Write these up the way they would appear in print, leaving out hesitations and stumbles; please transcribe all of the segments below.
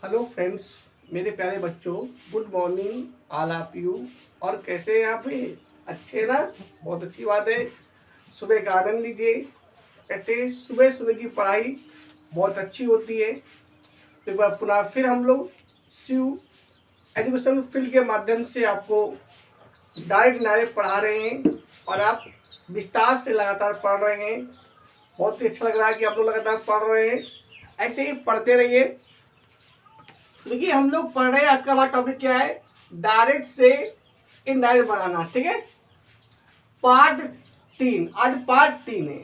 Hello friends, मेरे प्यारे बच्चों, good morning all of you. और कैसे हैं आप? अच्छे ना? बहुत अच्छी बात है। सुबह का आनंद लीजिए। कहते हैं सुबह सुबह की पढ़ाई बहुत अच्छी होती है। तो एक बार पुनः फिर हम लोग शिव एजुकेशन फील्ड के माध्यम से आपको डायरेक्ट पढ़ा रहे हैं और आप विस्तार से लगातार पढ़ रहे हैं। बहुत ही अच्छा लग रहा है कि आप लोग लगातार पढ़ रहे हैं। ऐसे ही पढ़ते रहिए। देखिए, हम लोग पढ़ रहे हैं। आज का हमारा टॉपिक क्या है? डायरेक्ट से इनडायरेक्ट बनाना। ठीक है, पार्ट 3। आज पार्ट 3 है।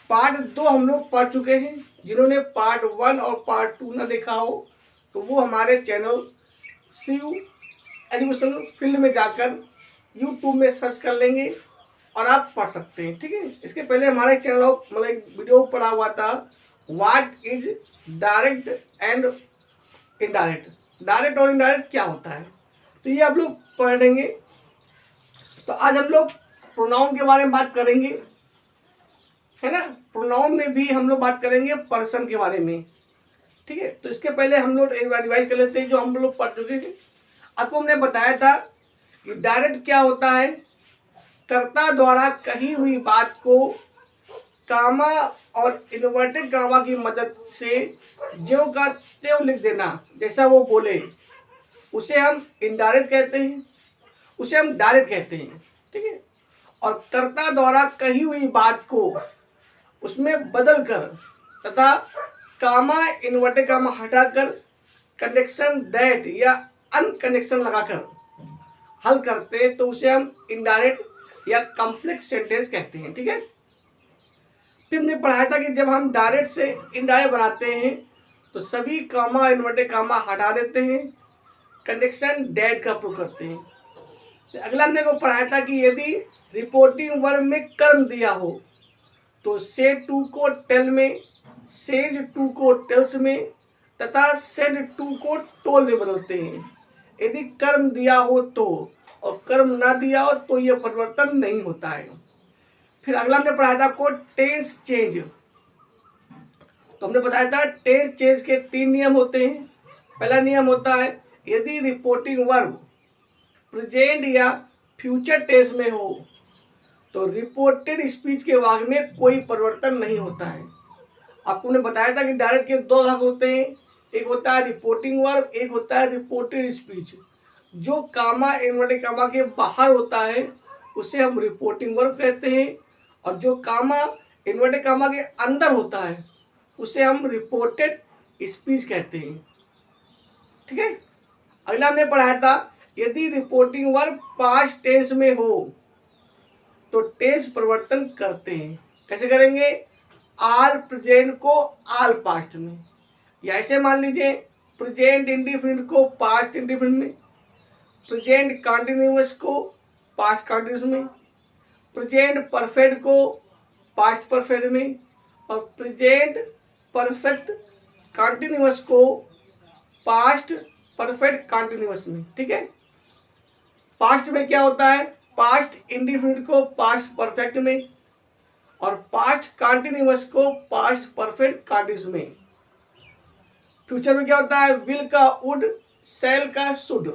पार्ट 2 हम लोग पढ़ चुके हैं। जिन्होंने पार्ट 1 और पार्ट 2 ना देखा हो तो वो हमारे चैनल शिव एजुकेशन फील्ड में जाकर यूट्यूब में सर्च कर लेंगे और आप पढ़ सकते हैं। ठीक है, इसके पहले हमारे चैनल मतलब एक वीडियो पढ़ा हुआ था, what is direct and indirect. Direct और इनडायरेक्ट क्या होता है, तो ये आप लोग पढ़ेंगे। तो आज हम लोग प्रोनाउन के बारे में बात करेंगे, है ना। प्रोनाउन में भी हम लोग बात करेंगे पर्सन के बारे में। ठीक है, तो इसके पहले हम लोग एक बार रिवाइज कर लेते हैं जो हम लोग पढ़ चुके थे। आपको हमने बताया था कि डायरेक्ट क्या होता है? कर्ता द्वारा कही हुई बात को कामा और इन्वर्टेड कामा की मदद से ज्यों का त्यों लिख देना, जैसा वो बोले, उसे हम इनडायरेक्ट कहते हैं, उसे हम डायरेक्ट कहते हैं। ठीक है, और कर्ता द्वारा कही हुई बात को उसमें बदल कर तथा कामा इन्वर्टेड कामा हटाकर कनेक्शन दैट या अनकनेक्शन लगाकर हल करते हैं तो उसे हम इनडायरेक्ट या कॉम्प्लेक्स सेंटेंस कहते हैं। ठीक है, फिर हमने पढ़ाया था कि जब हम डायरेक्ट से इनडायरेक्ट बनाते हैं तो सभी कामा इन्वर्टेड कामा हटा देते हैं, कनेक्शन डेट का प्रयोग करते हैं। तो अगला हमने को पढ़ाया था कि यदि रिपोर्टिंग वर्ब में कर्म दिया हो तो से टू को टेल में, सेज टू को टेल्स में तथा सेड टू को टोल में बदलते हैं। यदि कर्म दिया हो तो, और कर्म ना दिया हो तो यह परिवर्तन नहीं होता है। फिर अगला हमने पढ़ाया था आपको टेंस चेंज। तो हमने बताया था टेंस चेंज के 3 नियम होते हैं। पहला नियम होता है यदि रिपोर्टिंग वर्ब प्रेजेंट या फ्यूचर टेंस में हो तो रिपोर्टेड स्पीच के वाक्य में कोई परिवर्तन नहीं होता है। आपको हमने बताया था कि डायरेक्ट के 2 भाग होते हैं, एक होता है रिपोर्टिंग वर्ब, एक होता है रिपोर्टेड स्पीच। जो कामा इन्वर्टेड कामा के बाहर होता है उसे हम रिपोर्टिंग वर्ब कहते हैं, और जो कामा इन्वर्टेड कामा के अंदर होता है उसे हम रिपोर्टेड स्पीच कहते हैं। ठीक है, अगला हमने पढ़ाया था यदि रिपोर्टिंग वर्ब पास्ट टेंस में हो तो टेंस परिवर्तन करते हैं। कैसे करेंगे? आल प्रेजेंट को आल पास्ट में, या ऐसे मान लीजिए प्रेजेंट इंडिफिनिट को पास्ट इंडिफिनिट में, प्रेजेंट कंटिन्यूअस को पास्ट कंटिन्यूअस में, प्रेजेंट परफेक्ट को पास्ट परफेक्ट में, और प्रेजेंट परफेक्ट कंटिन्यूअस को पास्ट परफेक्ट कंटिन्यूअस में। ठीक है, पास्ट में क्या होता है? पास्ट इंडिफिनिट को पास्ट परफेक्ट में, और पास्ट कंटिन्यूअस को पास्ट परफेक्ट कंटिन्यूअस में। फ्यूचर में क्या होता है? विल का वुड, शैल का शुड,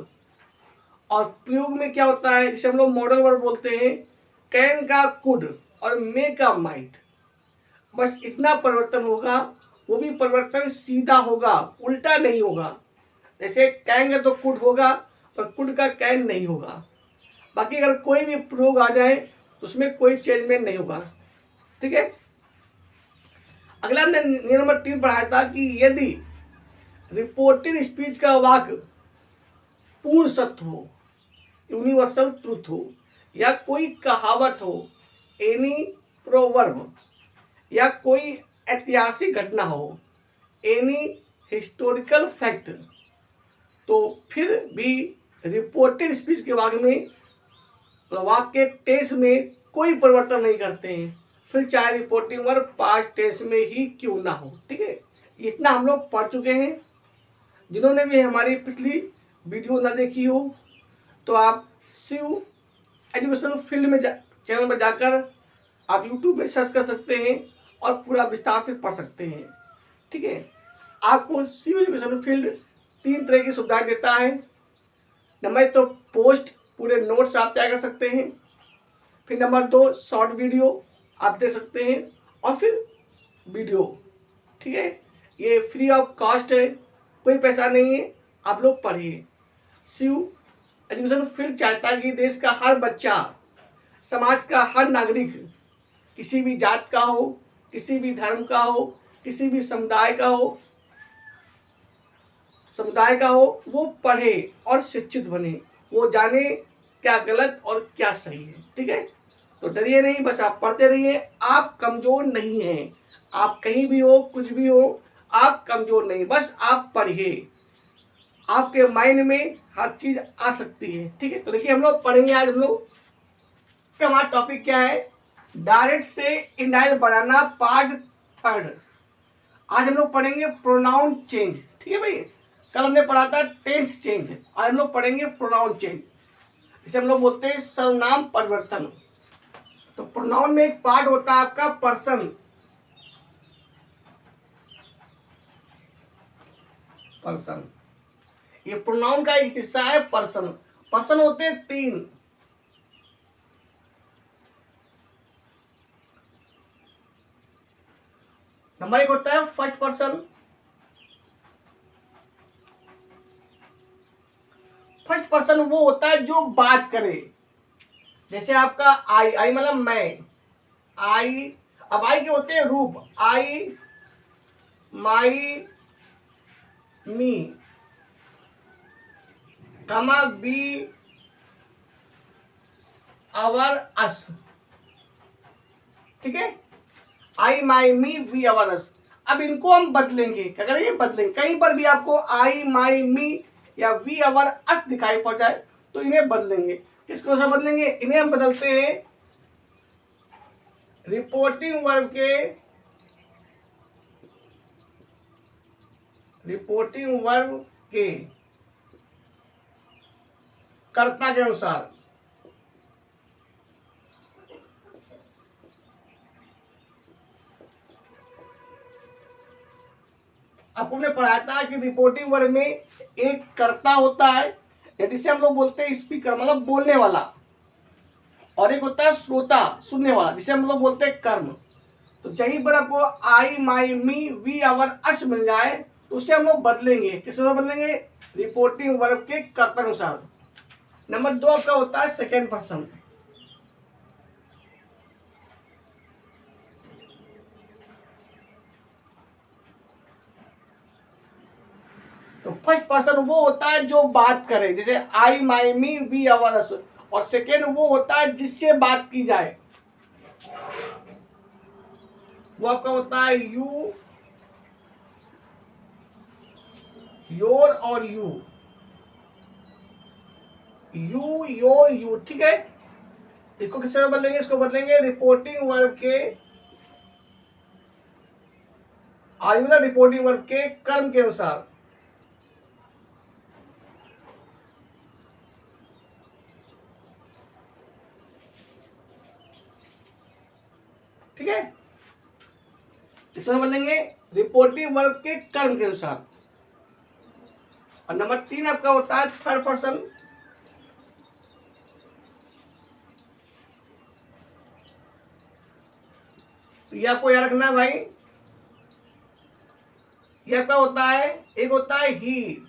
और प्रयोग में क्या होता है जिसे हम लोग मॉडल वर्ब बोलते हैं? कैन का कुड और मे का माइट। बस इतना परिवर्तन होगा, वो भी परिवर्तन सीधा होगा, उल्टा नहीं होगा। जैसे कैन तो कुड होगा पर कुड का कैन नहीं होगा। बाकी अगर कोई भी प्रयोग आ जाए तो उसमें कोई चेंजमेंट नहीं होगा। ठीक है, अगला हमने नियम नंबर 3 पढ़ाया था कि यदि रिपोर्टेड स्पीच का वाक्य पूर्ण सत्य हो, यूनिवर्सल ट्रूथ हो, या कोई कहावत हो, एनी प्रोवर्ब, या कोई ऐतिहासिक घटना हो, एनी हिस्टोरिकल फैक्ट, तो फिर भी रिपोर्टेड स्पीच के वाक्य में वाक्य टेंस में कोई परिवर्तन नहीं करते हैं, फिर चाहे रिपोर्टिंग वर्ब पास्ट टेंस में ही क्यों ना हो। ठीक है, इतना हम लोग पढ़ चुके हैं। जिन्होंने भी हमारी पिछली वीडियो ना देखी हो तो आप शिव एजुकेशन फील्ड में चैनल में जाकर आप यूट्यूब में सर्च कर सकते हैं और पूरा विस्तार से पढ़ सकते हैं। ठीक है, आपको सीयू एजुकेशन फील्ड 3 तरह की सुविधाएं देता है। नंबर 1 तो पोस्ट पूरे नोट्स आप तैयार कर सकते हैं। फिर नंबर 2 शॉर्ट वीडियो आप दे सकते हैं, और फिर वीडियो, ठीक है। ये फ्री ऑफ कॉस्ट है, कोई पैसा नहीं है, आप लोग पढ़िए। सीयू एजुकेशन फील्ड चाहता है कि देश का हर बच्चा, समाज का हर नागरिक, किसी भी जात का हो, किसी भी धर्म का हो, किसी भी समुदाय का हो, वो पढ़े और शिक्षित बने, वो जाने क्या गलत और क्या सही है, ठीक है। तो डरिए नहीं, बस आप पढ़ते रहिए। आप कमजोर नहीं हैं, आप कहीं भी हो, कुछ भी हो, आप कमजोर नहीं, बस आप पढ़िए। आपके माइंड में हर चीज आ सकती है, ठीक है। तो देखिए हम लोग पढ़ेंगे आज, हम लोग हमारा टॉपिक क्या है, डायरेक्ट से इनडायरेक्ट बनाना, पार्ट 3। आज हम लोग पढ़ेंगे प्रोनाउन चेंज, ठीक है भाई। कल हमने पढ़ा था टेंस चेंज, आज हम लोग पढ़ेंगे प्रोनाउन चेंज। इसे हम लोग बोलते हैं सर्वनाम परिवर्तन। तो प्रोनाउन में एक पार्ट होता है आपका पर्सन। ये प्रोनाउन का एक हिस्सा है पर्सन। पर्सन होते हैं 3। नंबर 1 होता है फर्स्ट पर्सन। फर्स्ट पर्सन वो होता है जो बात करे। जैसे आपका आई मतलब मैं, आई। अब आई के होते हैं रूप, आई, माई, मी, कमा, बी, आवर, अस, ठीक है। आई, माई, मी, वी, आवर, अस। अब इनको हम बदलेंगे, क्या करेंगे, बदलेंगे। कहीं पर भी आपको आई, माई, मी या वी, आवर, अस दिखाई पड़ जाए तो इन्हें बदलेंगे। किसको से बदलेंगे, इन्हें हम बदलते हैं रिपोर्टिंग वर्ब के कर्ता के अनुसार। आपको ने पढ़ाया था कि रिपोर्टिंग वर्ब में एक कर्ता होता है, जिसे हम लोग बोलते हैं स्पीकर, मतलब बोलने वाला, और एक होता है श्रोता, सुनने वाला, जिसे हम लोग बोलते हैं कर्म। तो जहीं पर आपको आई, माई, मी, वी, आवर, अस मिल जाए तो उसे हम लोग बदलेंगे। किससे बदलेंगे, रिपोर्टिंग वर्ब के कर्ता अनुसार। नंबर 2 आपका होता है सेकेंड पर्सन। तो फर्स्ट पर्सन वो होता है जो बात करे, जैसे आई, माई, मी, वी, आवर, अस। और सेकेंड वो होता है जिससे बात की जाए, वो आपका होता है यू, योर और यू, यू, ठीक है। इसको किससे बदलेंगे, इसको बदलेंगे रिपोर्टिंग वर्ब के, रिपोर्टिंग वर्ब के कर्म के अनुसार। ठीक है, इसमें बदलेंगे रिपोर्टिंग वर्ब के कर्म के अनुसार। और नंबर 3 आपका होता है थर्ड पर्सन। तो ये आपको याद रखना है भाई, ये आपका होता है, एक होता है ही,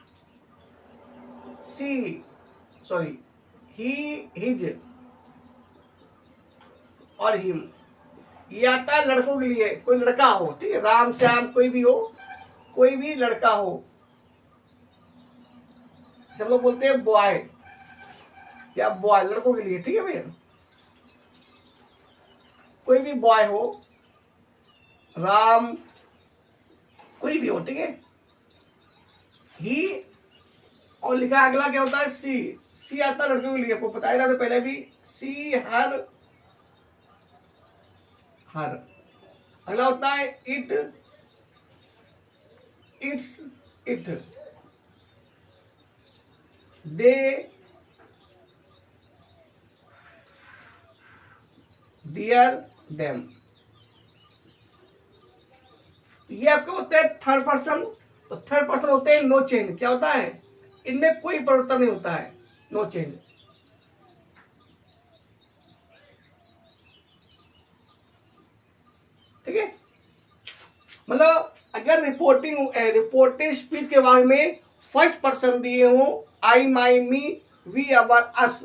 सी, सॉरी, ही, हिज और हिम। ये आता है लड़कों के लिए, कोई लड़का हो, ठीक है, राम श्याम कोई भी हो, कोई भी लड़का हो, सब लोग बोलते हैं बॉय या बॉय, लड़कों के लिए, ठीक है भैया। कोई भी बॉय हो, राम, कोई भी हो, ठीक है। ही और लिखा अगला क्या होता है सी, सी आता है लड़कों के लिए, आपको बताया था पहले भी, सी, हर, हर। अगला होता है it, it's, it, they, their, them. ये आपके होते हैं थर्ड पर्सन। तो थर्ड पर्सन होते हैं नो चेंज। क्या होता है, इनमें कोई परिवर्तन नहीं होता है, नो चेंज। ठीक है, मतलब अगर रिपोर्टिंग स्पीच के बारे में फर्स्ट पर्सन दिए हो आई माई मी वी अवर अस,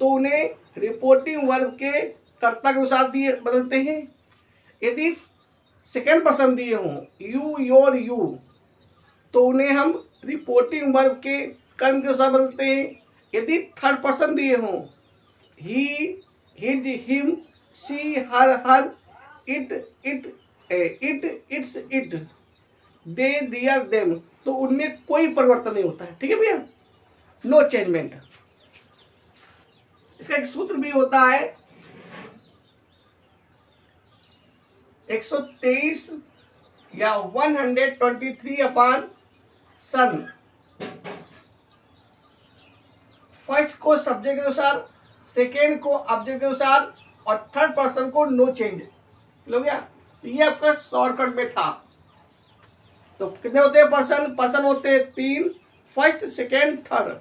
तो उन्हें रिपोर्टिंग वर्ब के कर्ता के अनुसार दिए बदलते हैं। यदि सेकेंड पर्सन दिए हो यू योर यू, तो उन्हें हम रिपोर्टिंग वर्ब के कर्म के अनुसार बदलते हैं। यदि थर्ड पर्सन दिए हो he his him she her it it's it they their them, तो उनमें कोई परिवर्तन नहीं होता है। ठीक है भैया, नो चेंजमेंट। इसका एक सूत्र भी होता है 123 या 123 अपॉन सन। फर्स्ट को सब्जेक्ट के अनुसार, सेकेंड को ऑब्जेक्ट के अनुसार और थर्ड पर्सन को नो चेंज। हो गया, तो ये आपका शॉर्टकट में था। तो कितने होते हैं पर्सन, पर्सन होते हैं 3, फर्स्ट सेकेंड थर्ड।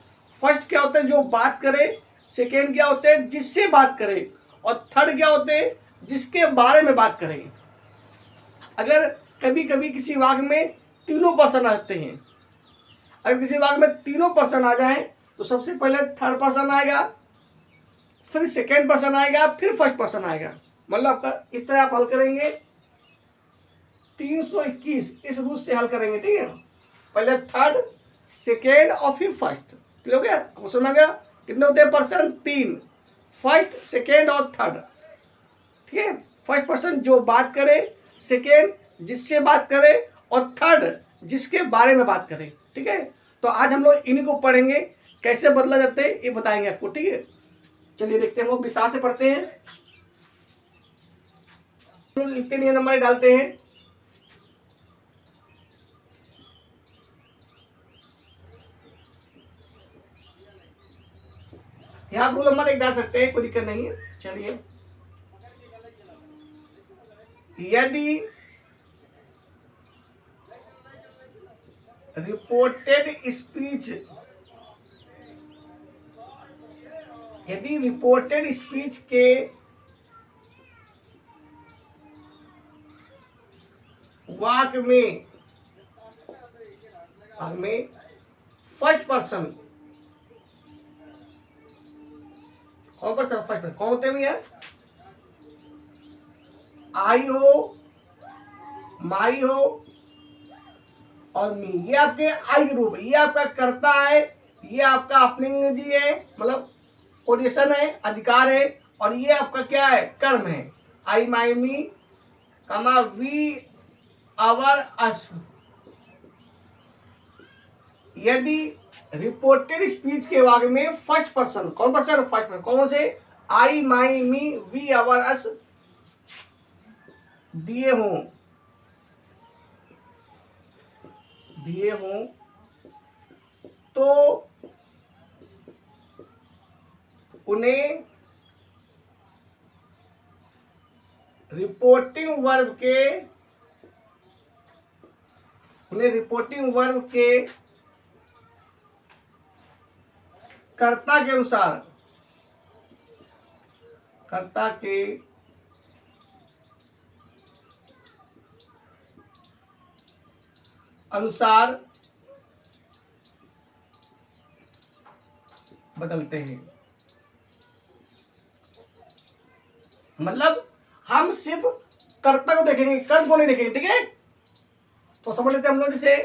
फर्स्ट क्या होते हैं, जो बात करे, सेकेंड क्या होते हैं, जिससे बात करे, और थर्ड क्या होते हैं, जिसके बारे में बात करें। अगर कभी कभी किसी वाक्य में तीनों पर्सन आते हैं, अगर किसी वाक्य में तीनों पर्सन आ जाएं, तो सबसे पहले थर्ड पर्सन आएगा, फिर सेकेंड पर्सन आएगा, फिर फर्स्ट पर्सन आएगा। मतलब आपका इस तरह आप हल करेंगे 321 इस रूट से हल करेंगे। ठीक है, पहले थर्ड सेकेंड और फिर फर्स्ट। क्लियर हो गया, आपको समझ गया। कितने होते हैं पर्सन, 3, फर्स्ट सेकेंड और थर्ड। ठीक है, फर्स्ट पर्सन जो बात करे, सेकेंड जिससे बात करे, और थर्ड जिसके बारे में बात करे। ठीक है, तो आज हम लोग इन्हीं को पढ़ेंगे, कैसे बदला जाते हैं ये बताएंगे आपको। ठीक है, चलिए देखते हैं, हम लोग विस्तार से पढ़ते हैं। लिखते नहीं, नंबर डालते हैं। यहाँ रूल नंबर 1 डाल सकते हैं, कोई दिक्कत नहीं है। चलिए, यदि रिपोर्टेड स्पीच के वाक्य में फर्स्ट पर्सन फर्स्ट कौन होते हैं भैया, आई हो, माई हो और मी। ये आपके आई रूप, ये आपका कर्ता है, ये आपका अपनी जी है, मतलब पोजीशन है, अधिकार है, और ये आपका क्या है, कर्म है। आई माई मी कमा वी आवर अस। यदि रिपोर्टेड स्पीच के वाक्य में फर्स्ट पर्सन, कौन पर्सन, फर्स्ट पर्सन, कौन से, आई my me we our us दिए हों, तो उन्हें रिपोर्टिंग वर्ब के कर्ता के अनुसार बदलते हैं। मतलब हम सिर्फ कर्ता को देखेंगे, कर्म को नहीं देखेंगे। ठीक है, तो समझ लेते हैं हम लोग। जैसे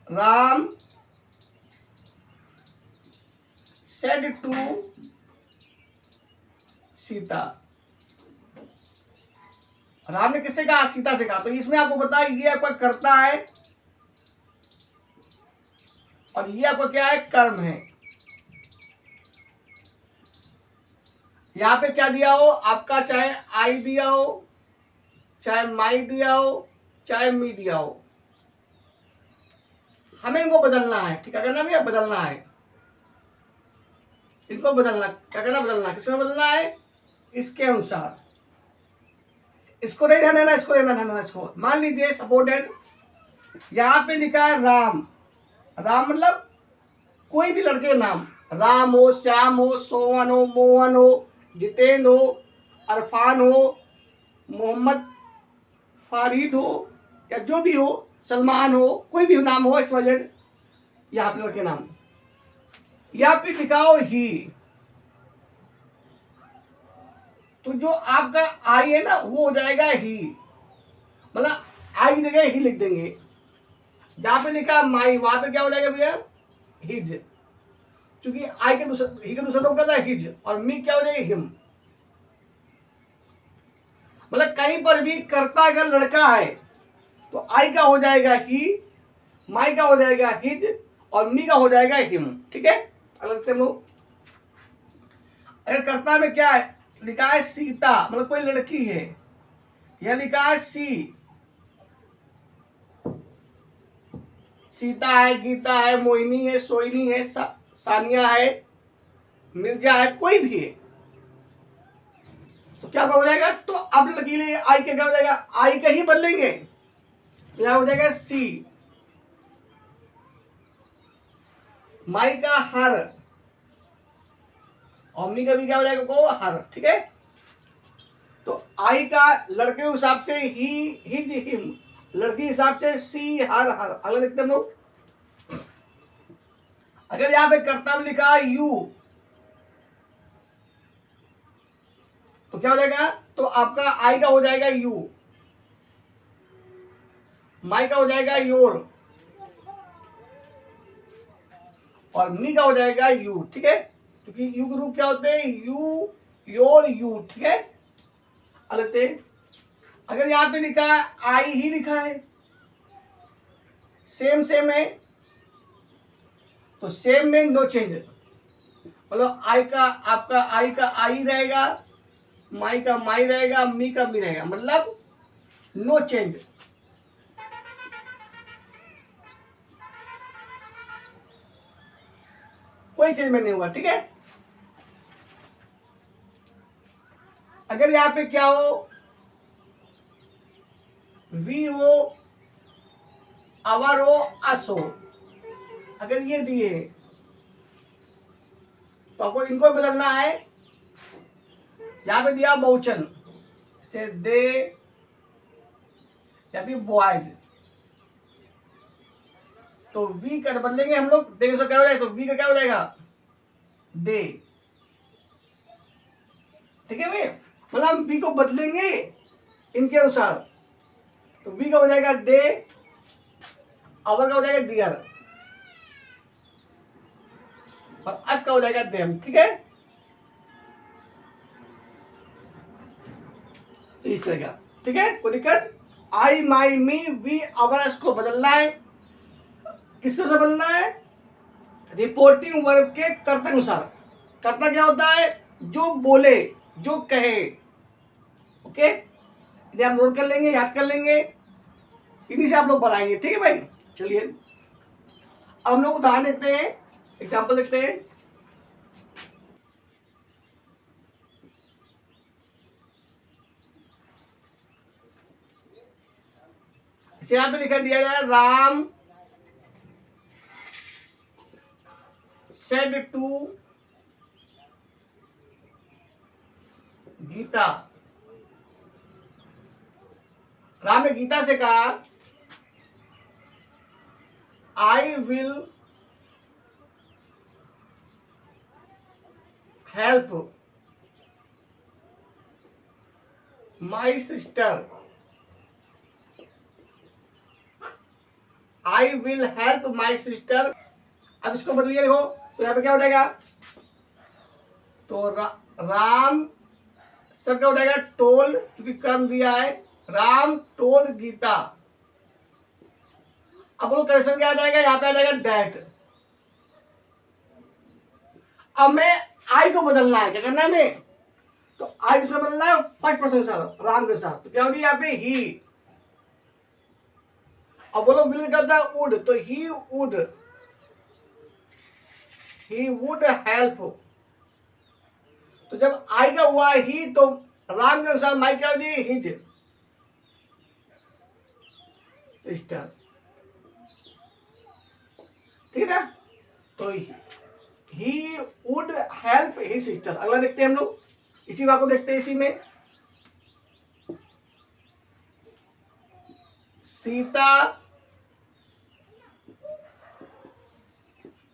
राम सेड टू सीता, राम ने किससे कहा, सीता से कहा। तो इसमें आपको पता है ये आपका कर्ता है और ये आपका क्या है, कर्म है। यहां पे क्या दिया हो आपका, चाहे आई दिया हो, चाहे माई दिया हो, चाहे मी दिया हो, हमें इनको बदलना है। ठीक है, करना भी बदलना है, इनको बदलना, क्या करना, बदलना। किसमें बदलना है, इसके अनुसार। इसको नहीं रहना, इसको रहना, इसको मान लीजिए सपोर्टेड यहाँ पे लिखा है राम। राम मतलब कोई भी लड़के का नाम, राम हो, श्याम हो, सोहन हो, मोहन हो, जितेंद्र हो, अरफान हो, मोहम्मद फारिद हो, या जो भी हो, सलमान हो, कोई भी नाम हो, XYZ यहाँ पे लड़के नाम, यहाँ पे लिखाओ ही। तो जो आपका आई है ना वो हो जाएगा ही, मतलब आई की जगह ही लिख देंगे। जहां पे लिखा माई वहां पे क्या हो जाएगा भैया, हिज। क्योंकि आई के दूसरा ही का दूसरा रूप क्या था, हिज, और मी क्या हो जाएगा, हिम। मतलब कहीं पर भी कर्ता अगर लड़का है तो आई का हो जाएगा ही, माई का हो जाएगा हिज, और मी का हो जाएगा हिम। ठीक है, अलग से हम लोग अगर कर्ता में क्या है लिखा है सीता, मतलब कोई लड़की है, यह लिखा है सीता है, गीता है, मोहिनी है, सोहिनी है, सानिया है, मिर्जा है, कोई भी है, तो क्या हो जाएगा, तो अब लकीले आई के क्या हो जाएगा, आई का ही बदलेंगे, यहां हो जाएगा सी। माई का हर, और मी का भी क्या हो जाएगा, को हर। ठीक है, तो आई का लड़के के हिसाब से ही, हिज, हिम, लड़की के हिसाब से सी, हर, अलग लिखते हम लोग। अगर यहां पे कर्तव्य लिखा यू तो क्या हो जाएगा, तो आपका आई का हो जाएगा यू, माई का हो जाएगा योर, और मी का हो जाएगा यू। ठीक है, क्योंकि यू के रूप क्या होते हैं, यू, योर, यू। ठीक है, अलग से अगर यहां पे लिखा है आई ही लिखा है, सेम है, तो सेम में नो चेंज, मतलब आई का आपका आई का आई रहेगा, माई का माई रहेगा, मी का मी रहेगा, मतलब नो चेंज। कोई चेंज में नहीं होगा। ठीक है, अगर यहां पे क्या हो, वी हो, आवर हो, अस हो, अगर ये दिए तो आपको इनको बदलना है। यहां पे दिया बहुवचन से दे या फिर बॉयज, तो वी कर बदलेंगे हम लोग, देखो तो क्या हो जाएगा, तो वी का क्या हो जाएगा, दे। ठीक है भाई, मतलब हम वी को बदलेंगे इनके अनुसार, तो वी का हो जाएगा दे, आवर का हो जाएगा दियर, और अस का हो जाएगा देम। ठीक है, इस तरह का। ठीक है, कोई दिक्कत, आई, माई, मी, वी, आवर, अस को बदलना है। किसको से बदलना है, रिपोर्टिंग वर्ब के कर्ता अनुसार। कर्ता क्या होता है, जो बोले, जो कहे। ओके, इन्हें आप नोट कर लेंगे, याद कर लेंगे, इन्हीं से आप लोग बनाएंगे। ठीक है भाई, चलिए अब हम लोग उदाहरण देखते हैं, एग्जाम्पल देखते हैं। इसे यहां पे लिखा दिया जाए, राम said to गीता, राम ने गीता से कहा, आई will help my sister, I will help my sister. अब इसको बदलिए, देखो तो यहाँ पे क्या हो जाएगा, तो राम सब क्या हो जाएगा, टोल, क्योंकि कर्म दिया है, राम टोल गीता। अब वो करेक्शन क्या आ जाएगा, यहाँ पे आ जाएगा दैट। अब मैं आई को बदलना है, क्या करना है मैं, तो आई से बदलना है फर्स्ट पर्सन के साथ, राम के साथ, तो क्या होगी यहाँ पे ही। अब बोलो विल क्या होता है, वुड, तो ही वुड हेल्प। तो जब आई का हुआ ही, तो राम के अनुसार माई क्या होगी, हिज, सिस्टर। ठीक है ना, तो he would help his sister. अगला देखते हैं हम लोग, इसी बात को देखते हैं। इसी में Sita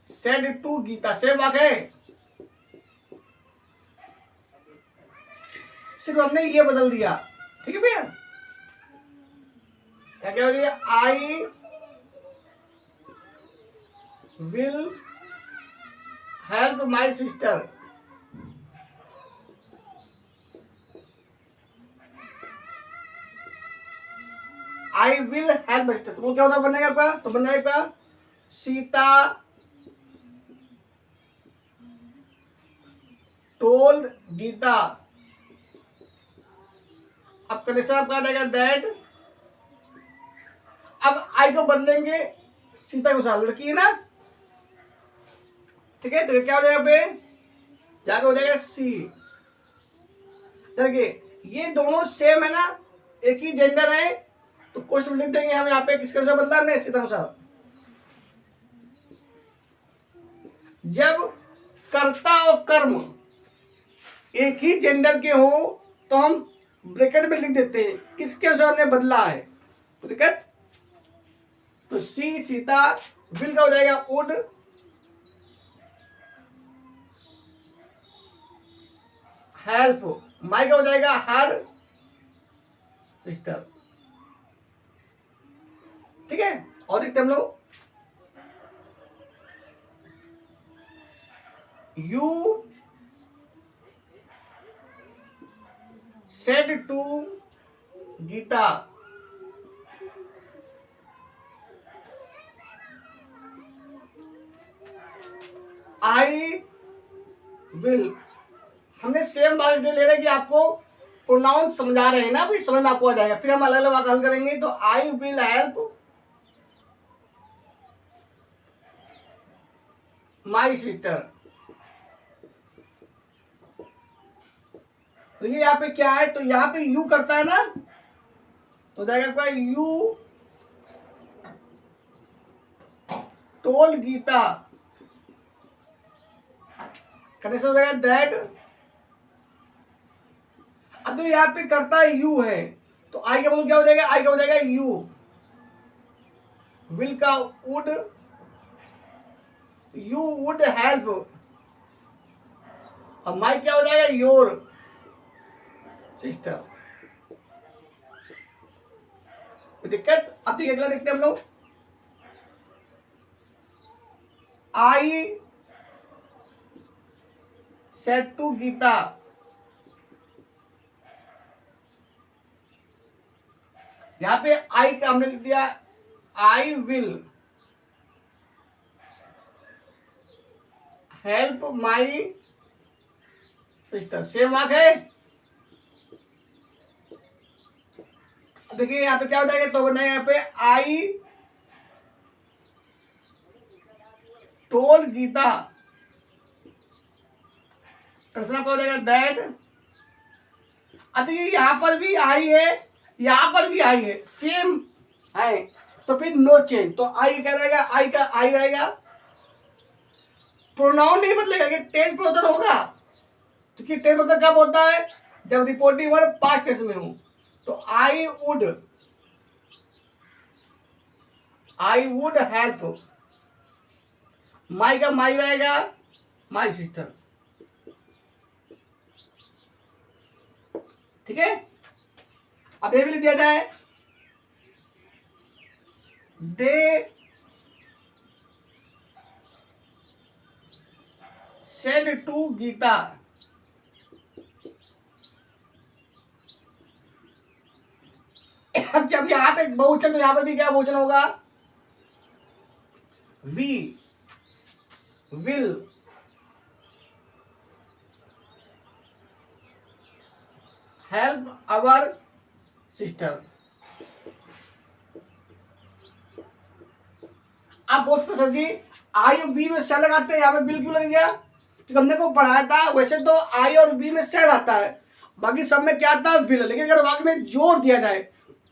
said to Gita, same वाक्य है, सिर्फ हमने ये बदल दिया। ठीक है भैया, क्या हो रही है, आई will help my sister. I will help my sister, तो क्या होता बनेगा आपका, तो बन जाएगा सीता टोल्ड गीता। अब कंडीशन आपका आ जाएगा दैट, अब आई को बदलेंगे सीता के साथ, लड़की है ना। ठीक है, तो क्या हो जाएगा पे, जाके हो जाएगा सी। देखिए ये दोनों सेम है ना, एक ही जेंडर है, तो क्वेश्चन लिख देंगे हम यहाँ पे किसके अनुसार बदला हमने, सीता अनुसार। जब कर्ता और कर्म एक ही जेंडर के हो तो हम ब्रैकेट में लिख देते हैं किसके अनुसार हमने बदला है, तो दिक्कत। तो सी सीता, विल का हो जाएगा वुड, हेल्प माई का हो जाएगा हर सिस्टर। ठीक है, और देखते हम लोग, you said to Gita, I will. हमने सेम बात ले रहे हैं कि आपको प्रोनाउन समझा रहे हैं ना, फिर समझ में आपको आ जाएगा। फिर हम अलग अलग बात हल करेंगे। तो आई विल हेल्प माई सिस्टर। तो ये यहाँ पे क्या है, तो यहाँ पे यू करता है ना, तो जाएगा क्या, यू टोल गीता, कंडीशन हो जाएगा दैट। अब तो यहाँ पे करता है यू है, तो आई का मतलब क्या हो जाएगा, आई का हो जाएगा यू, विल का वुड, यू वुड हेल्प, और माई क्या हो जाएगा, योर सिस्टर। दिक्कत। अब ठीक अगला देखते हैं हम लोग, आई सेड टू गीता, यहां पे आई का हमने लिख दिया I will help my sister, same वाक है। देखिए यहाँ पे क्या हो जाएगा, तो बनाएगा यहाँ पे आई टोल गीता, प्रश्न आपका हो जाएगा दैट। अब देखिए यहाँ पर भी आई है, यहाँ पर भी आई है, सेम है, तो फिर नो चेंज। तो आई क्या रहेगा, आई का आई रहेगा, प्रोनाउन नहीं बदलेगा, कि टेंस प्रोनाउन होगा, क्योंकि टेंस प्रोनाउन कब होता है, जब रिपोर्टिंग वर्ड पास्ट टेंस में हूं। तो आई वुड हेल्प, माई का माई रहेगा माई सिस्टर। ठीक है, अब ये भी लिख दिया जाए, दे सेड टू गीता, अब जब यहां पे बहुवचन तो यहां पर भी क्या बहुवचन होगा, we will help our sister. आप बोल सकते सर जी आई और बी में सेल लगाते हैं, यहाँ पे बिल क्यों लग गया, तो हमने को पढ़ाया था वैसे तो आई और बी में सेल आता है, बाकी सब में क्या आता है बिल। लेकिन अगर वाक्य में जोर दिया जाए,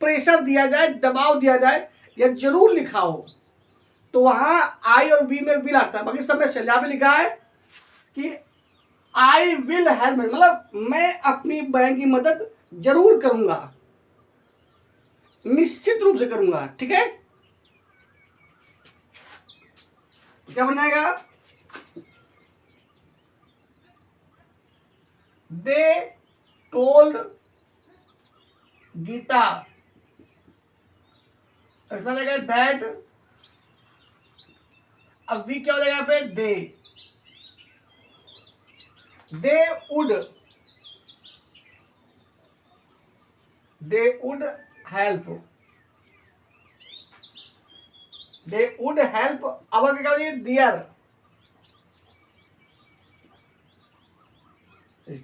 प्रेशर दिया जाए, दबाव दिया जाए, या जरूर लिखा हो तो वहां आई और वी में विल आता है। बाकी सब में शेल। यहाँ पे लिखा है कि आई विल हेल्प, मतलब मैं अपनी बहन की मदद जरूर करूंगा, निश्चित रूप से करूंगा। ठीक है, क्या बनाएगा? दे टोल्ड गीता, ऐसा लगेगा दैट। अब वी क्या हो जाएगा यहाँ पे? They would help, they would help. अब क्या हो जाएगा? दियर। इस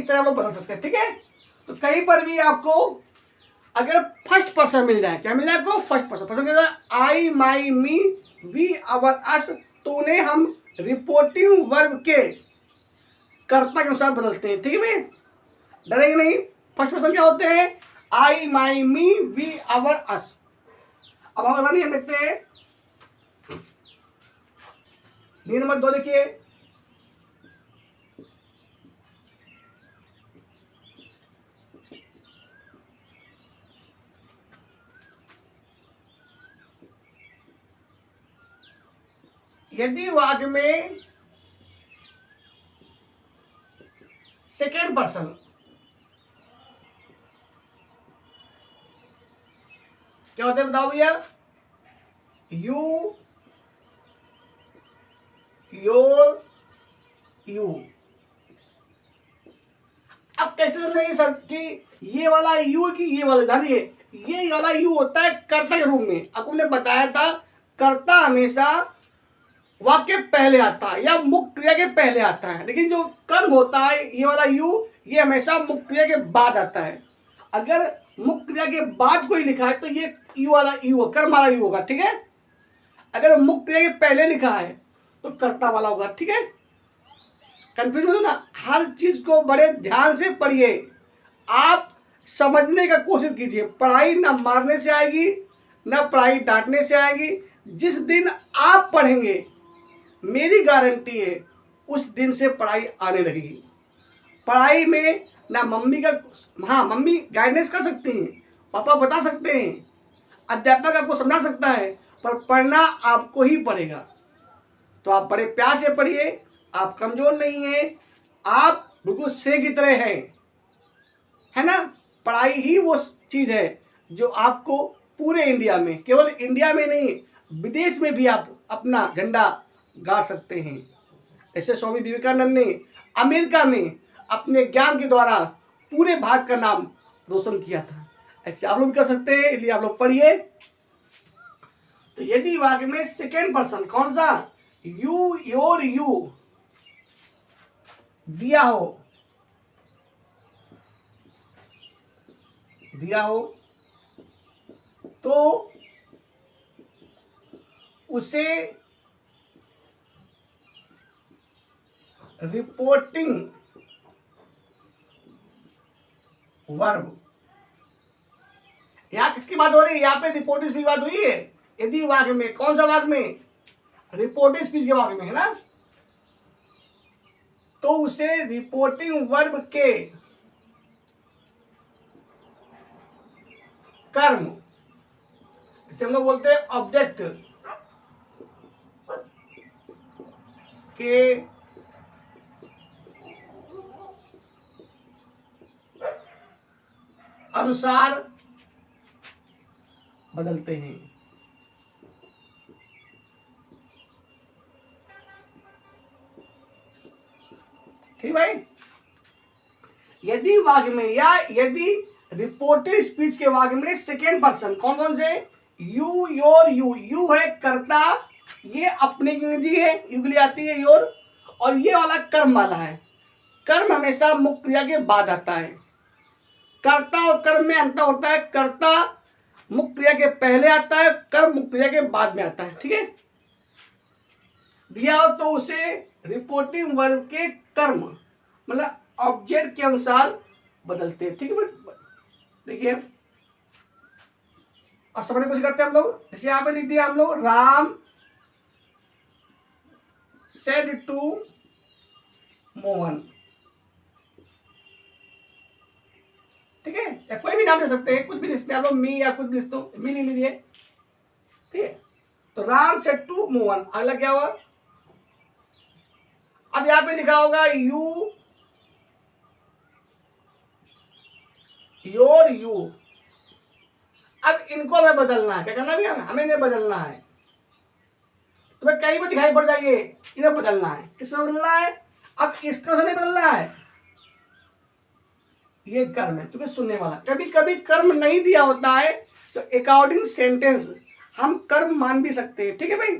तरह हम लोग बदल सकते हैं। ठीक है, तो कहीं पर भी आपको अगर फर्स्ट पर्सन मिल जाए, क्या मिल जाए आपको? First person. पर्सन क्या है? आई, माई, मी, वी, अवर, अस, तो उन्हें हम रिपोर्टिंग वर्ब के कर्ता के अनुसार बदलते हैं। ठीक है भाई, डरेंगे नहीं। फर्स्ट पर्सन क्या होते हैं? आई, माई, मी, वी, अवर, अस। अब हम अगला नियम देखते हैं। नियम नंबर 2 देखिए। यदि वाक्य में सेकेंड पर्सन क्या होता है बताओ भैया? You, your, you. अब कैसे समझेंगे सर कि ये वाला यू कि ये वाला? ध्यान दिए, ये वाला यू होता है कर्ता के रूप में। आपको मैंने बताया था कर्ता हमेशा वाक्य पहले आता है या मुख्य क्रिया के पहले आता है, लेकिन जो कर्म होता है ये वाला यू, ये हमेशा मुख्य क्रिया के बाद आता है। अगर मुख्य क्रिया के बाद कोई लिखा है तो ये यू वाला यू, कर्म वाला यू होगा। ठीक है, अगर मुख्य क्रिया के पहले लिखा है तो कर्ता वाला होगा। ठीक है, कंफ्यूज मत हो ना, हर चीज को बड़े ध्यान से पढ़िए, आप समझने का कोशिश कीजिए। पढ़ाई ना मारने से आएगी, ना पढ़ाई डांटने से आएगी। जिस दिन आप पढ़ेंगे, मेरी गारंटी है उस दिन से पढ़ाई आने लगेगी। पढ़ाई में ना मम्मी का, हाँ मम्मी गाइडेंस कर सकती हैं, पापा बता सकते हैं, अध्यापक आपको समझा सकता है, पर पढ़ना आपको ही पड़ेगा। तो आप बड़े प्यार से पढ़िए, आप कमजोर नहीं हैं, आप बिल्कुल शेर की तरह हैं, है ना। पढ़ाई ही वो चीज़ है जो आपको पूरे इंडिया में, केवल इंडिया में नहीं विदेश में भी आप अपना झंडा गाड़ सकते हैं। ऐसे स्वामी विवेकानंद ने अमेरिका में अपने ज्ञान के द्वारा पूरे भारत का नाम रोशन किया था। ऐसे आप लोग भी कर सकते हैं, इसलिए आप लोग पढ़िए। तो यदि वाक्य में सेकेंड पर्सन कौन सा? यू, योर, यू दिया हो तो उसे रिपोर्टिंग वर्ब, यहां किसकी बात हो रही है? यहां पे रिपोर्टिंग स्पीच की बात हुई है। यदि वाक्य में, कौन सा वाक्य में? रिपोर्टिंग स्पीच के वाक्य में, है ना। तो उसे रिपोर्टिंग वर्ब के कर्म, इसे हम लोग बोलते हैं ऑब्जेक्ट के अनुसार बदलते हैं। ठीक भाई, यदि वाक्य में या यदि रिपोर्टेड स्पीच के वाक्य में सेकेंड पर्सन कौन कौन से? You, your, you. यू है कर्ता, ये अपने की निधि है, यू के लिए आती है योर, और ये वाला कर्म वाला है। कर्म हमेशा मुख्य क्रिया के बाद आता है। कर्ता और कर्म में अंतर होता है, कर्ता मुख्य क्रिया के पहले आता है, कर्म मुख्य क्रिया के बाद में आता है। ठीक है, दिया हो तो उसे रिपोर्टिंग वर्ब के कर्म मतलब ऑब्जेक्ट के अनुसार बदलते हैं। ठीक है, देखिए अब समझने की कोशिश करते हैं हम लोग। जैसे यहाँ पे लिख दिया हम लोग, राम सेड टू मोहन, ठीक है, या कोई भी नाम ले सकते हैं, कुछ भी लिखते हैं आप लोग, मी या कुछ भी लिखते हो, मी लिख लीजिए, ठीक है। तो राम सेड टू मोहन, अगला क्या हुआ, अब यहाँ पे लिखा होगा यू, योर, यू। अब इनको हमें बदलना है, क्या करना भी हमें इन्हें बदलना है। तुम्हें कहीं पर दिखाई पड़ जाइए, इन्हें बदलना है। किसमें बदलना है, अब इसको नहीं बदलना है, ये कर्म है, क्योंकि सुनने वाला। कभी कभी कर्म नहीं दिया होता है तो अकॉर्डिंग सेंटेंस हम कर्म मान भी सकते हैं, ठीक है भाई।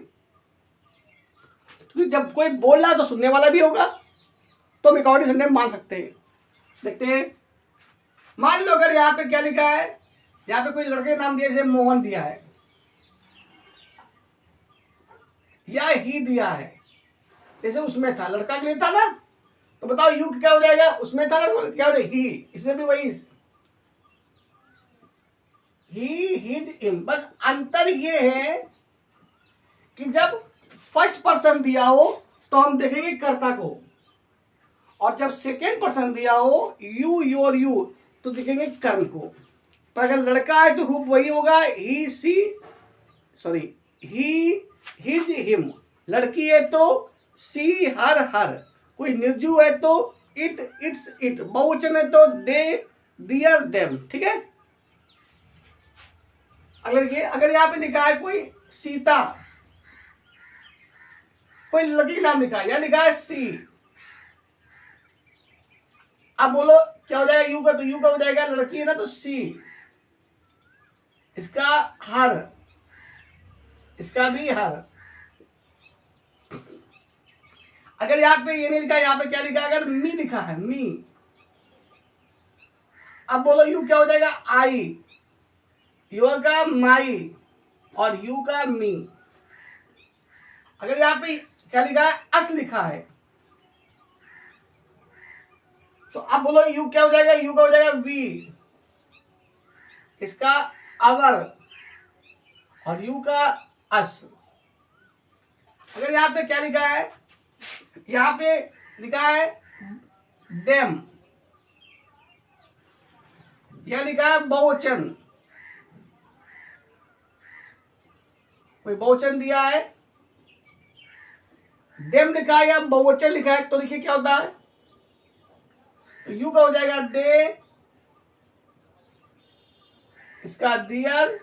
क्योंकि जब कोई बोल रहा तो सुनने वाला भी होगा, तो हम अकॉर्डिंग सेंटेंस मान सकते हैं। देखते हैं, मान लो अगर यहाँ पे क्या लिखा है, यहाँ पे कोई लड़के का नाम दिया, जैसे मोहन दिया है या ही दिया है, जैसे उसमें था, लड़का के लिए था ना, तो बताओ यू क्या हो जाएगा, उसमें था लड़का क्या हो जाएगा, ही, इसमें भी वही ही, हिज, हिम। बस अंतर ये है कि जब फर्स्ट पर्सन दिया हो तो हम देखेंगे कर्ता को, और जब सेकेंड पर्सन दिया हो यू, योर, यू, तो देखेंगे कर्म को। पर अगर लड़का है तो रूप वही होगा, ही, सी, सॉरी, ही, हिज, हिम। लड़की है तो सी, हर, हर। कोई निर्जु है तो इट, इट्स, इट। बहुवचन है तो दे, दियर, देम, ठीक है। अगर यहाँ पे लिखा है कोई सीता, कोई लड़की का नाम लिखा है, यहाँ लिखा है सी, अब बोलो क्या हो जाएगा, यू का, तो यू का हो जाएगा, लड़की है ना तो सी, इसका हर, इसका भी हर। अगर यहाँ पे ये नहीं लिखा, यहाँ पे क्या लिखा है, अगर मी लिखा है, मी, अब बोलो यू क्या हो जाएगा, आई, योर का माई, और यू का मी। अगर यहाँ पे क्या लिखा है, अस लिखा है, तो अब बोलो यू क्या हो जाएगा, यू का हो जाएगा वी, इसका अवर, और यू का अस। अगर यहाँ पे क्या लिखा है, यहाँ पे लिखा है देम, यह लिखा है बहुवचन, कोई बहुवचन दिया है, देम लिखा है या बहुवचन लिखा है, तो देखिए क्या होता है, तो यू का हो जाएगा दे, इसका दियर,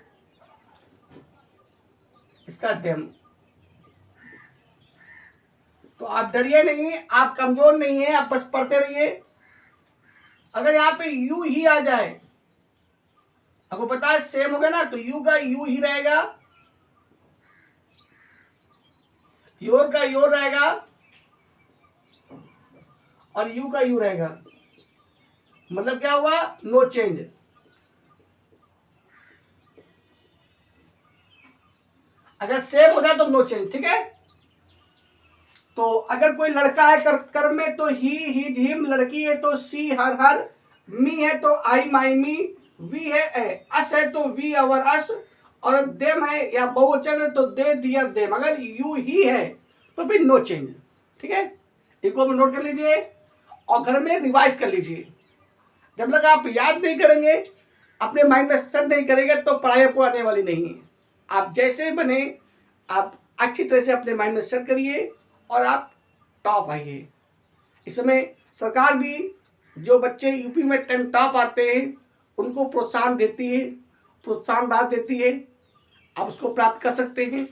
इसका देम। तो आप डरिए नहीं, आप कमजोर नहीं है, आप बस पढ़ते रहिए। अगर यहाँ पे यू ही आ जाए, आपको पता है सेम हो गया ना, तो यू का यू ही रहेगा, योर का योर रहेगा, और यू का यू रहेगा। मतलब क्या हुआ, नो चेंज। अगर सेम हो जाए तो नो चेंज, ठीक है। तो अगर कोई लड़का है कर्म में तो ही, हिज, हिम। लड़की है तो सी, हर, हर। मी है तो आई, माई, मी। वी है ए। अस है तो वी, अवर, अस। और देम है या बहुवचन है तो दे, दियर, देम। अगर यू ही है तो फिर नो चेंज, ठीक है। इसको आप नोट कर लीजिए और घर में रिवाइज कर लीजिए। जब तक आप याद नहीं करेंगे, अपने माइंड में सेट नहीं करेंगे, तो पढ़ाई आपको आने वाली नहीं है। आप जैसे बने, आप अच्छी तरह से अपने माइंड में सेट करिए और आप टॉप आइए। इस समय सरकार भी जो बच्चे यूपी में 10 टॉप आते हैं उनको प्रोत्साहन देती है, प्रोत्साहन राशि देती है, आप उसको प्राप्त कर सकते हैं।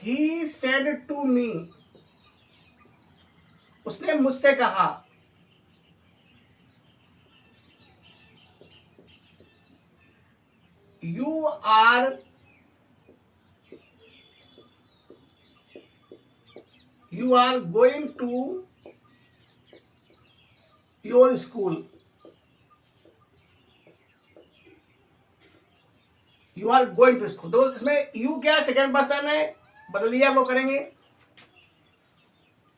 He said to me, उसने मुझसे कहा। You are going to your school. You are going to school. तो इसमें यू क्या है, सेकेंड पर्सन है, बदल दिया, हम लोग करेंगे।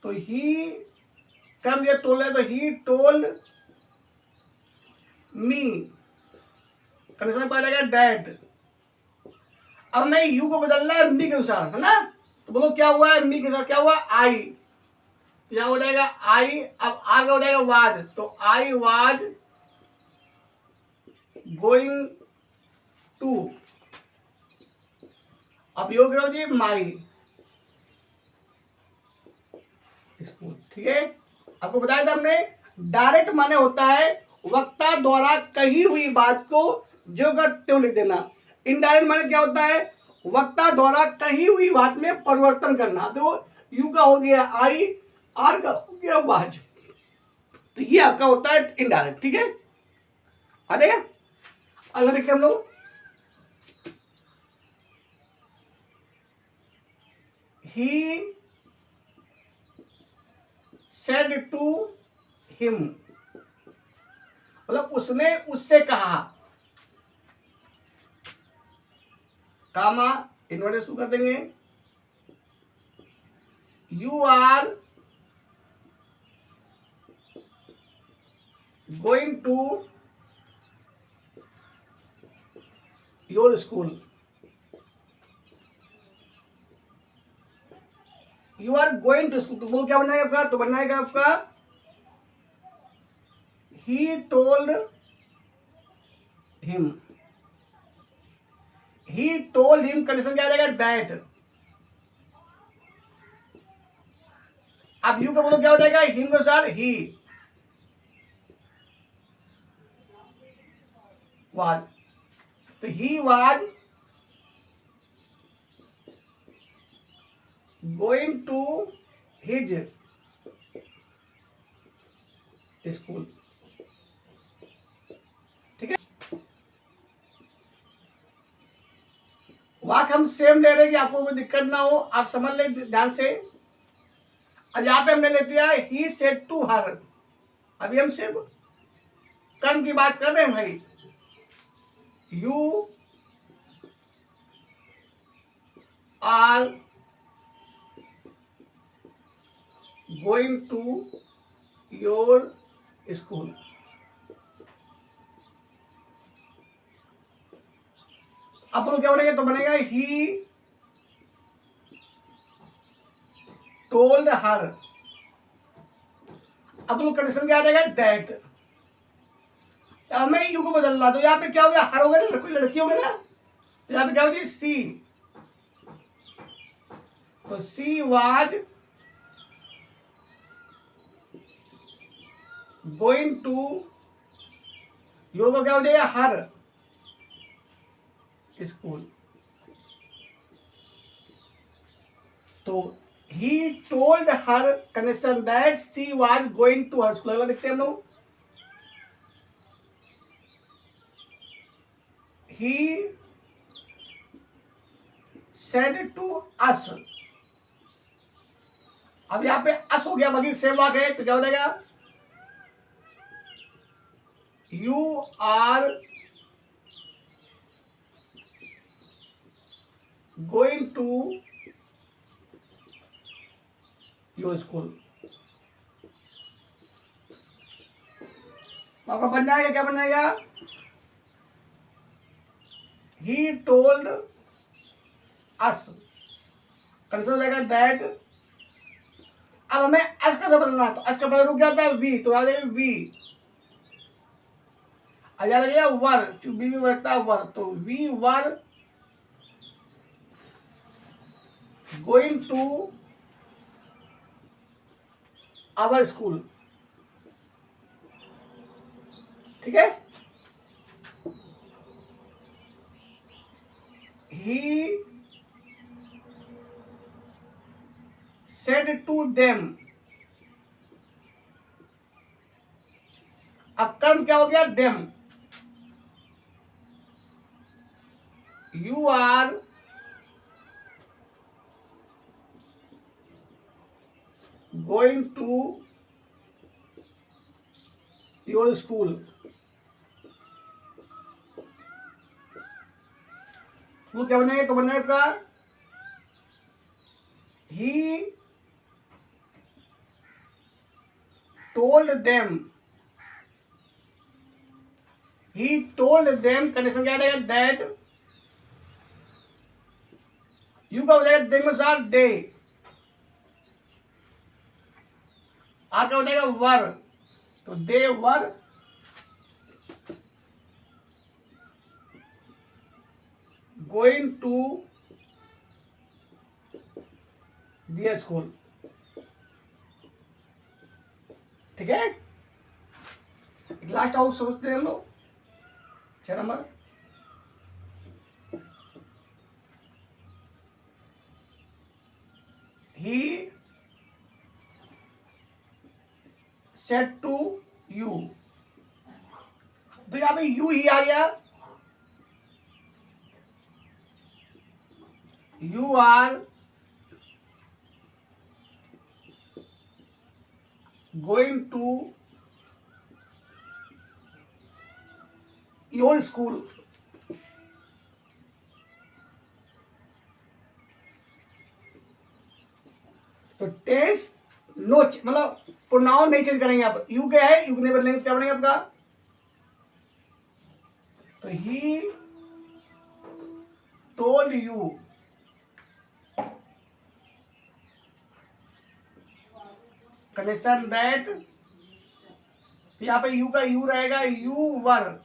तो ही कम ये टोल्ड है, तो ही टोल्ड मी, कंडीशन पा जाएगा दैट। अब मैं यू को बदलना है मी के अनुसार, है ना। तो बोलो क्या हुआ है, मी के साथ क्या हुआ, आई। तो यहां हो जाएगा आई, अब आर का हो जाएगा वाज, तो आई वाज गोइंग टू। अब योग करो जी माई स्कूल, ठीक है। आपको बताया था हमने, डायरेक्ट माने होता है वक्ता द्वारा कही हुई बात को जो कर त्यों लिख देना। इनडायरेक्ट माने क्या होता है, वक्ता द्वारा कही हुई बात में परिवर्तन करना। तो यू का हो गया आई, आर का हो गया वाज, तो ये आपका होता है इनडायरेक्ट, ठीक है। आ जाएगा, अगला देखते हम लोग। ही said to him, मतलब उसने उससे कहा, कामा इन्वर्टर शुरू कर देंगे। You are going to your school, you are going to school. तो बोलो क्या बनाएगा आपका, तो बनाएगा आपका he told him, he told him, condition क्या आ जाएगा दैट। अब यू का बोलो क्या हो जाएगा, हिम के साथ ही वाज, तो he was going to his school, ठीक है। वाक हम सेम ले रहे हैं कि आपको कोई दिक्कत ना हो, आप समझ ले ध्यान से। अब यहां पे हमने ले दिया है ही सेड टू हर। अभी हम सिर्फ कर्म की बात कर रहे हैं भाई। You are going to your school, अब बोलो क्या बनेगा, तो बनेगा ही टोल्ड हर। अब बोलो कंडीशन क्या आ जाएगा दैट। अब मैं यू को बदलना, तो यहाँ पे क्या हो गया, हर हो गया ना, कोई लड़की हो गई ना, तो यहाँ पे क्या होगी सी, तो सी वाज गोइंग टू, योग क्या हो जाएगा हर स्कूल। तो he told her condition that she was going to her school. अगला देखते हैं हम लोग। He said to us. अब यहां पे अस हो गया, बाकी सेम वाक है, तो क्या हो जाएगा, you are going to your school. आपका बन जाएगा, क्या बन जाएगा, ही टोल्ड अस, कंडीशन हो जाएगा दैट। अब हमें अस का बदलना है, तो अस का बदल रुक जाता है वी, तो आ जाएगा वी, आ जाएगा वर, बी भी बढ़ता है वर, तो we were going to our school, ठीक है। He said to them. अब कर्म क्या हो गया them, you are going to your school. वो क्या बनेगा, तो बनना है आपका he told them, he told them, condition क्या रहेगा, दैट, यू का हो जाएगा देम के साथ दे, आर का हो जाएगा वर, तो they were going to their school. ठीक है, लास्ट आउट सोचते हैं हम लोग 6 number. He said to you, तो यहां पे यू ही आ गया, you are going to your school। तो टेस्ट नो मतलब प्रोनाउन नहीं चेंज करेंगे आप, यू क्या है, यू नहीं बदलेंगे, क्या बनेगा आपका, तो he told you, condition that, यहाँ पे यू का यू रहेगा, you were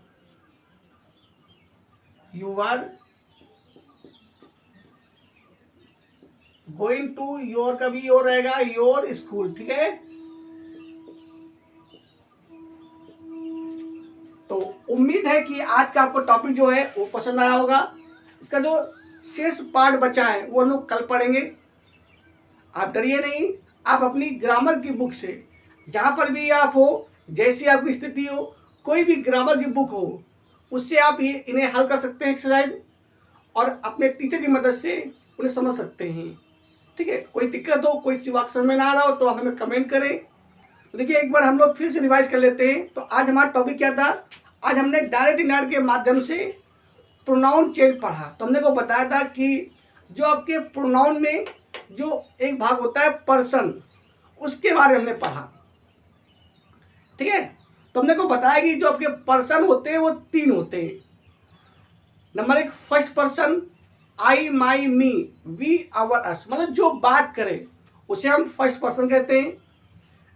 going to, your का भी योर रहेगा, योर स्कूल। ठीक है, तो उम्मीद है कि आज का आपको टॉपिक जो है वो पसंद आया होगा। इसका जो शेष पार्ट बचा है वो हम लोग कल पढ़ेंगे। आप डरिए नहीं, आप अपनी ग्रामर की बुक से जहाँ पर भी आप हो, जैसी आपकी स्थिति हो, कोई भी ग्रामर की बुक हो, उससे आप इन्हें हल कर सकते हैं एक्सरसाइज, और अपने टीचर की मदद से उन्हें समझ सकते हैं। ठीक है, कोई दिक्कत हो, कोई वाक्य समझ में ना आ रहा हो तो आप हमें कमेंट करें। तो देखिए एक बार हम लोग फिर से रिवाइज कर लेते हैं। तो आज हमारा टॉपिक क्या था, आज हमने डायरेक्ट इनडायरेक्ट के माध्यम से प्रोनाउन चेंज पढ़ा। तो हमने को बताया था कि जो आपके प्रोनाउन में जो एक भाग होता है पर्सन, उसके बारे में हमने पढ़ा। ठीक है, तो हमने को बताया कि जो आपके पर्सन होते हैं वो 3 होते हैं। Number 1 first person, I my me we our us, मतलब जो बात करे उसे हम फर्स्ट पर्सन कहते हैं।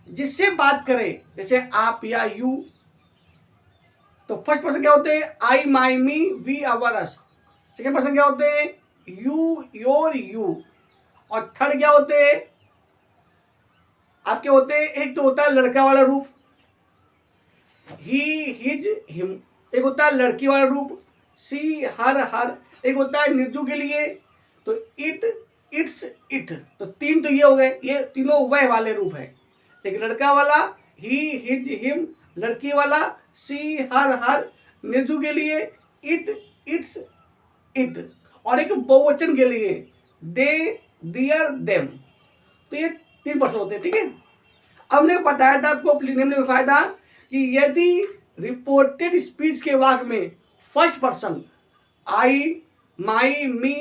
जिससे बात करे जैसे आप या यू, तो फर्स्ट पर्सन क्या होते हैं, I my me we our us. Second person क्या होते हैं, यू योर यू। और थर्ड क्या होते हैं आपके, होते हैं एक तो होता है लड़का वाला रूप, ही हिज हिम। एक होता है लड़की वाला रूप, सी हर। एक होता है निर्जु के लिए तो इट इट्स इट। तो 3 तो ये हो गए, ये तीनों वह वाले रूप है। एक लड़का वाला ही हिज हिम, लड़की वाला सी हर, निर्जु के लिए इट इट्स इट, और एक बहुवचन के लिए दे दियर देम। तो ये 3 पर्सन होते हैं। ठीक है, अब हमने बताया था आपको प्लीनियम में फायदा कि यदि रिपोर्टेड स्पीच के वाक्य में first person I my me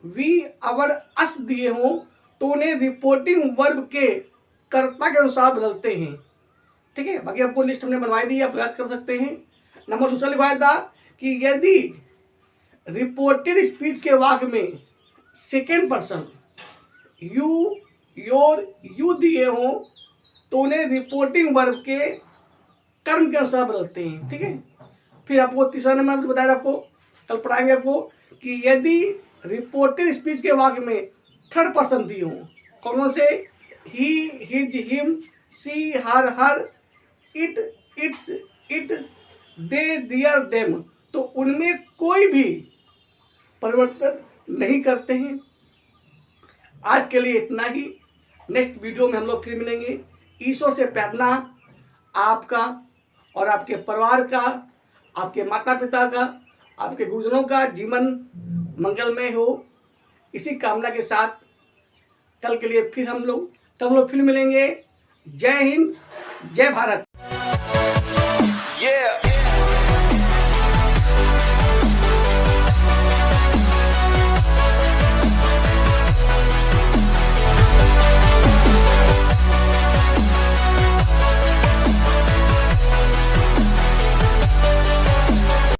we our us दिए हों तो उन्हें रिपोर्टिंग वर्ब के कर्ता के अनुसार बदलते हैं। ठीक है, बाकी आपको लिस्ट हमने बनवाई दी, आप याद कर सकते हैं। नंबर 2 लिखवाया था कि यदि रिपोर्टेड स्पीच के वाक्य में second person you your you दिए हों तो उन्हें रिपोर्टिंग वर्ब के कर्म के अनुसार बदलते हैं। ठीक है, फिर आपको तीसरा नंबर बताया, आपको कल पढ़ाएंगे आपको कि यदि रिपोर्टेड स्पीच के वाक्य में थर्ड पर्सन दिए हों, कौन से, he his him she her it it's it they their them, तो उनमें कोई भी परिवर्तन नहीं करते हैं। आज के लिए इतना ही, नेक्स्ट वीडियो में हम लोग फिर मिलेंगे। ईश्वर से प्रार्थना आपका और आपके परिवार का, आपके माता पिता का, आपके गुरुजनों का जीवन मंगलमय हो, इसी कामना के साथ कल के लिए फिर हम लोग फिर मिलेंगे। जय हिंद, जय भारत।